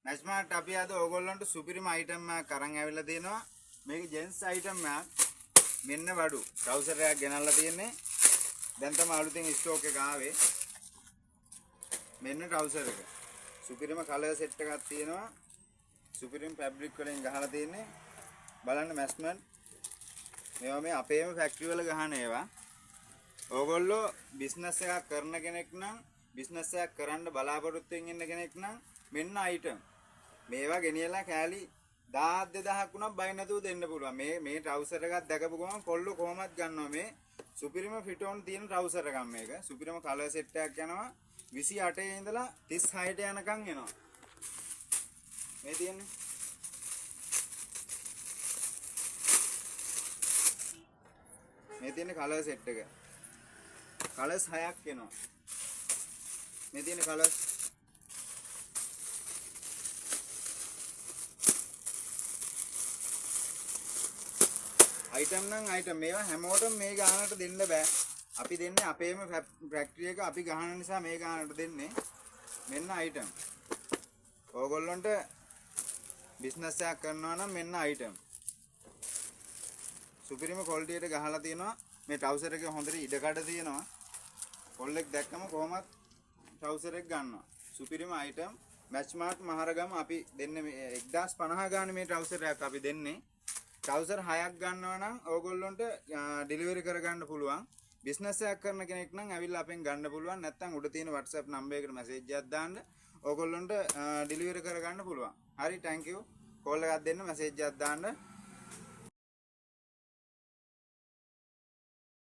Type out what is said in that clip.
මැස්මාර්ට් අපි අද ඕගොල්ලන්ට සුපිරිම අයිටම් එකක් අරන් ඇවිල්ලා තියෙනවා. මේක ජෙන්ස් අයිටම් එකක්. මෙන්න වඩු. ට්‍රවුසර් එකක් ගෙනල්ලා තියෙන්නේ. දැන් තමයි අලුතෙන් ස්ටෝක් එක ආවේ. මෙන්න ට්‍රවුසර් එක. සුපිරිම කලර් සෙට් එකක් තියෙනවා. සුපිරිම ෆැබ්‍රික් වලින් ගහලා තියෙන්නේ. බලන්න මැස්මර්ට්. මේවා මේ අපේම ෆැක්ටරි වල ගහන ඒවා. ඕගොල්ලෝ බිස්නස් එකක් කරන කෙනෙක් නම් බිස්නස් එකක් කරන්න බලාපොරොත්තු වෙමින් ඉන්න කෙනෙක් නම් මෙන්න අයිටම්. මේවා ගෙනියලා කෑලි 1000 2000ක් වුණා බය නැතුව දෙන්න පුළුවන්. මේ ට්‍රවුසර් එකක් දැකපු ගමන් කොල්ලෝ කොහොමද ගන්නවා මේ සුපිරිම ෆිට ඔන් තියෙන ට්‍රවුසර් එකක් මේක. සුපිරිම කලර් සෙට් එකක් යනවා 28 ඉඳලා 36ට යනකම් එනවා. මේ තියෙන්නේ මේ තියෙන කලර් සෙට් එක. කලර්ස් 6ක් එනවා. මේ තියෙන කලර්ස් අයිටම් නම් අයිටම් මේවා හැමෝටම මේ ගානට දෙන්න බෑ. අපි දෙන්නේ අපේම ෆැක්ටරි එක අපි ගහන නිසා මේ ගානට දෙන්නේ. මෙන්න අයිටම්. ඕගොල්ලන්ට බිස්නස් එකක් කරනවා නම් මෙන්න අයිටම්. සුපිරිම ක්වොලිටියට ගහලා තියෙනවා. මේ ට්‍රවුසර් එකේ හොඳට ඉඩකඩ තියෙනවා. කොල්ලෙක් දැක්කම කොහොමත් ට්‍රවුසර් එක ගන්නවා. සුපිරිම අයිටම්. මැස්මාර්ට් මහරගම අපි දෙන්නේ 1050 ගානේ මේ ට්‍රවුසර් එකක් අපි දෙන්නේ. ට්‍රවුසර් 6ක් ගන්නවා නම් ඕගොල්ලොන්ට ඩෙලිවරි කරගන්න පුළුවන්. බිස්නස් එකක් කරන කෙනෙක් නම් ඇවිල්ලා අපෙන් ගන්න පුළුවන්. නැත්නම් උඩ තියෙන WhatsApp නම්බර් එකට මැසේජ් එකක් දාන්න ඕගොල්ලොන්ට ඩෙලිවරි කරගන්න පුළුවන්. හරි, thank you. කෝල් එකක් දෙන්න, මැසේජ් එකක් දාන්න.